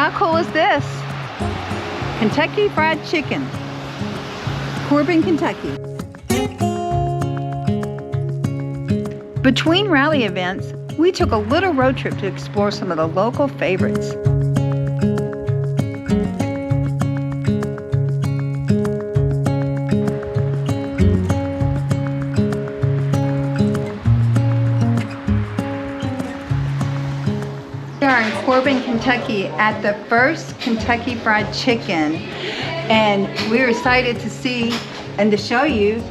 How cool is this? Kentucky Fried Chicken. Corbin, Kentucky. Between rally events, we took a little road trip to explore some of the local favorites. We are in Corbin, Kentucky at the first Kentucky Fried Chicken, and we're excited to see and to show you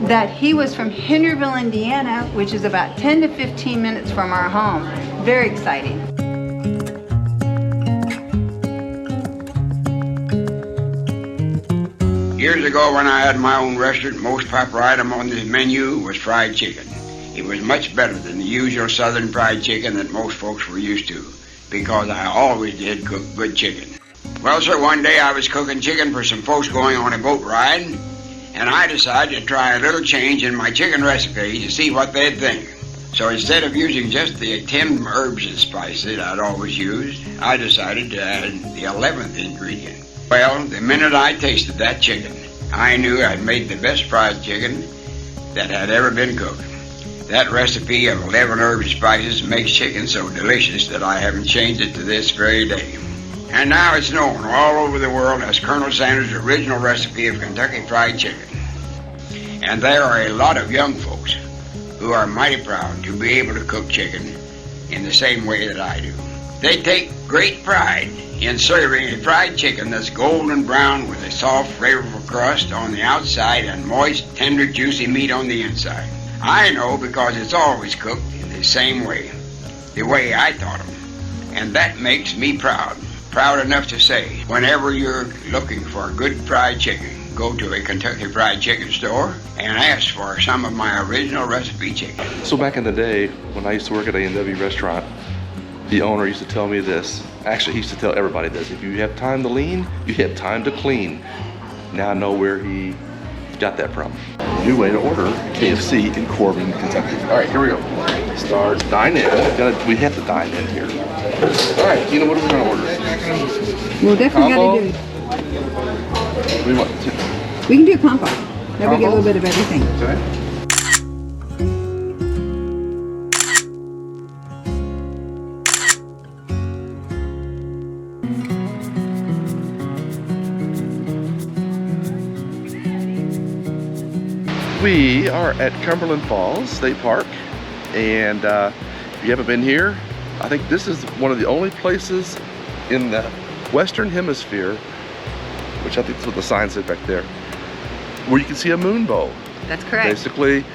that he was from Henryville, Indiana, which is about 10 to 15 minutes from our home. Very exciting. Years ago when I had my own restaurant, most popular item on the menu was fried chicken. It was much better than the usual southern fried chicken that most folks were used to, because I always did cook good chicken. Well, sir, one day I was cooking chicken for some folks going on a boat ride, and I decided to try a little change in my chicken recipe to see what they'd think. So instead of using just the 10 herbs and spices I'd always used, I decided to add the 11th ingredient. Well, the minute I tasted that chicken, I knew I'd made the best fried chicken that had ever been cooked. That recipe of 11 herbs and spices makes chicken so delicious that I haven't changed it to this very day. And now it's known all over the world as Colonel Sanders' original recipe of Kentucky Fried Chicken. And there are a lot of young folks who are mighty proud to be able to cook chicken in the same way that I do. They take great pride in serving a fried chicken that's golden brown with a soft, flavorful crust on the outside and moist, tender, juicy meat on the inside. I know because it's always cooked in the same way, the way I taught them. And that makes me proud enough to say, whenever you're looking for good fried chicken, go to a Kentucky Fried Chicken store and ask for some of my original recipe chicken. So back in the day, when I used to work at A&W restaurant, the owner used to tell me this. Actually, he used to tell everybody this. If you have time to lean, you have time to clean. Now I know where he got that from. New way to order KFC in Corbin, Kentucky. All right, here we go. Start, dine in. We have to dine in here. All right, Tina, what are we gonna order? We'll definitely Combo? gotta do. We want We can do a combo. That we get a little bit of everything. Okay. We are at Cumberland Falls State Park, and if you haven't been here, I think this is one of the only places in the Western Hemisphere, which I think is what the sign said back there, where you can see a moonbow. That's correct. Basically,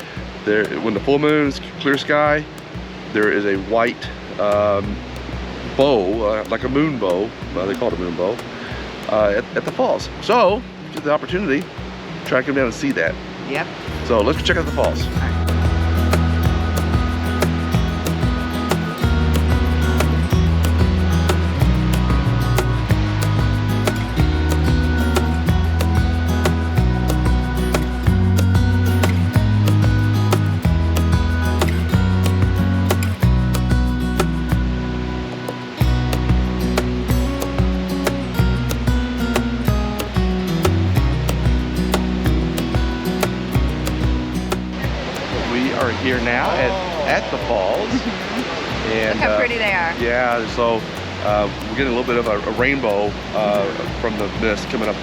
there, when the full moon is clear sky, there is a white bow, like a moonbow, they call it a moonbow, at the falls. So, if you get the opportunity, try to come down and see that. Yep. So let's go check out the falls. Here now at the falls. And look how pretty they are. Yeah, so we're getting a little bit of a rainbow from the mist coming up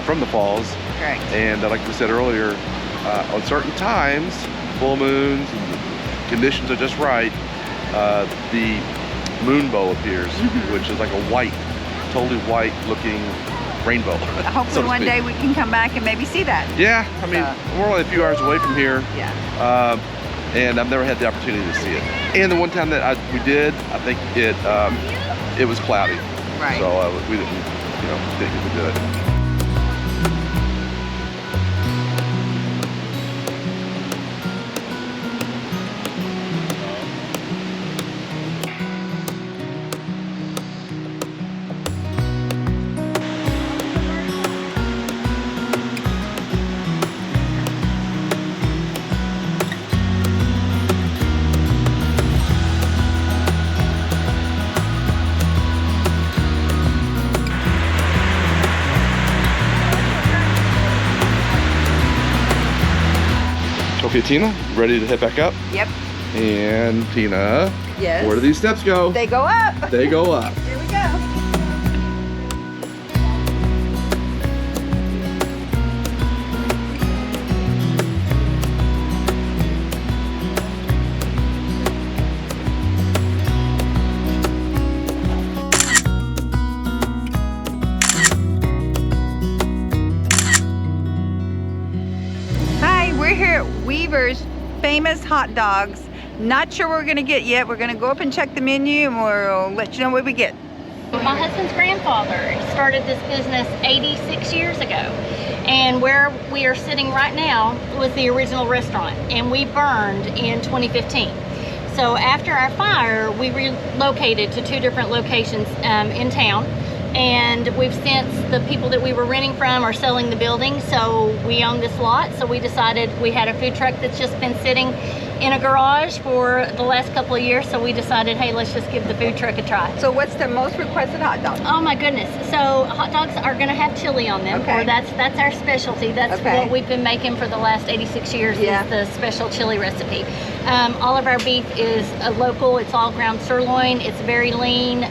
from the falls. Correct. And like we said earlier, on certain times, full moons, and conditions are just right, the moonbow appears, which is like a white, totally white looking rainbow. Hopefully so one day we can come back and maybe see that. Yeah, I mean, we're only a few hours away from here. Yeah. And I've never had the opportunity to see it. And the one time that we did, I think it was cloudy. Right. So we didn't, didn't get to do it. Okay, Tina, ready to head back up? Yep. And Tina, Yes. where do these steps go? They go up. They go up. Here we go. Hi, we're here at Weaver's Famous Hot Dogs. Not sure what we're gonna get yet. We're gonna go up and check the menu and we'll let you know what we get. My husband's grandfather started this business 86 years ago, and where we are sitting right now was the original restaurant, and we burned in 2015. So after our fire, we relocated to 2 different locations in town, and we've since, the people that we were renting from are selling the building, so we own this lot. So we decided, we had a food truck that's just been sitting in a garage for the last couple of years, so we decided, hey, let's just give the food truck a try. So what's the most requested hot dog? Oh my goodness. So hot dogs are gonna have chili on them. Okay. Or that's our specialty. That's Okay. what we've been making for the last 86 years, Yeah. is the special chili recipe. All of our beef is local. It's all ground sirloin. It's very lean.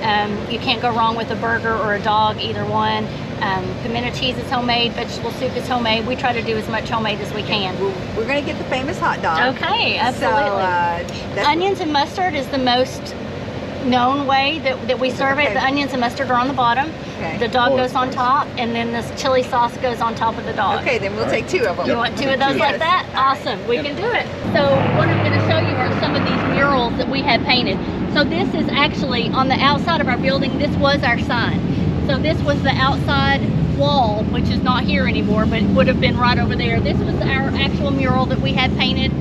You can't go wrong with a burger or a dog, either one. Pimento cheese is homemade. Vegetable soup is homemade. We try to do as much homemade as we can. We're gonna get the famous hot dog. Okay, absolutely. So, that's Onions and mustard is the most known way that we serve it. Okay. The onions and mustard are on the bottom. Okay. The dog Oh, goes that's on nice. top, and then this chili sauce goes on top of the dog. Okay, then we'll take 2 of them. You want 2 of those Yes. like that? Awesome, we can do it. So what I'm going to show you are some of these murals that we have painted. So this is actually on the outside of our building. This was our sign. So this was the outside wall, which is not here anymore, but it would have been right over there. This was our actual mural that we had painted.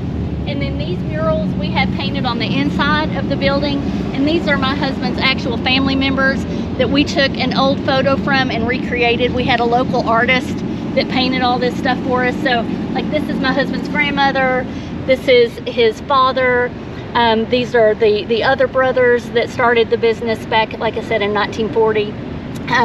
And then these murals we have painted on the inside of the building. And these are my husband's actual family members that we took an old photo from and recreated. We had a local artist that painted all this stuff for us. So like, this is my husband's grandmother. This is his father. These are the other brothers that started the business back, like I said, in 1940.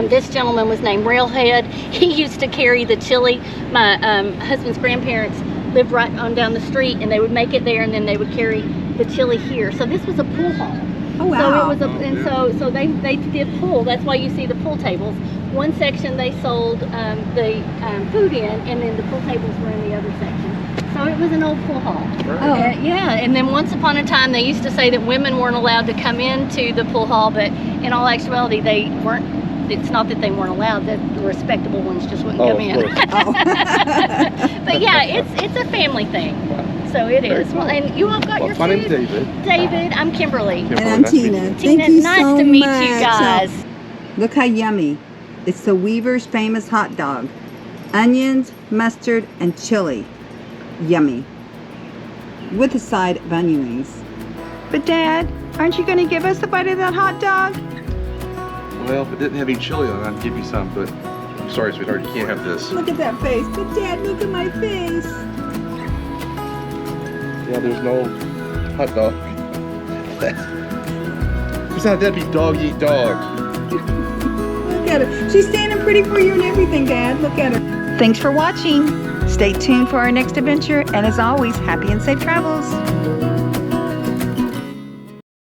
This gentleman was named Railhead. He used to carry the chili. My husband's grandparents lived right on down the street, and they would make it there, and then they would carry the chili here. So this was a pool hall. Oh, wow. So it was so they did pool. That's why you see the pool tables. One section they sold the food in, and then the pool tables were in the other section. So it was an old pool hall. Oh. Yeah, and then once upon a time they used to say that women weren't allowed to come into the pool hall, but in all actuality they weren't. It's not that they weren't allowed, that the respectable ones just wouldn't come in. But yeah, it's a family thing. So it is. Cool. Well, and you all got your My name's food? David. David, I'm Kimberly. And I'm Nice to meet Tina. you. Tina, Thank you nice so to meet you much. guys. Look how yummy. It's the Weaver's Famous Hot Dog. Onions, mustard, and chili. Yummy. With a side of onion rings. But Dad, aren't you going to give us a bite of that hot dog? Well, if it didn't have any chili on it, I'd give you some, but I'm sorry, sweetheart, you can't have this. Look at that face. But Dad, look at my face. Yeah, there's no hot dog. Besides, that'd be dog eat dog. Look at her. She's standing pretty for you and everything, Dad. Look at her. Thanks for watching. Stay tuned for our next adventure. And as always, happy and safe travels.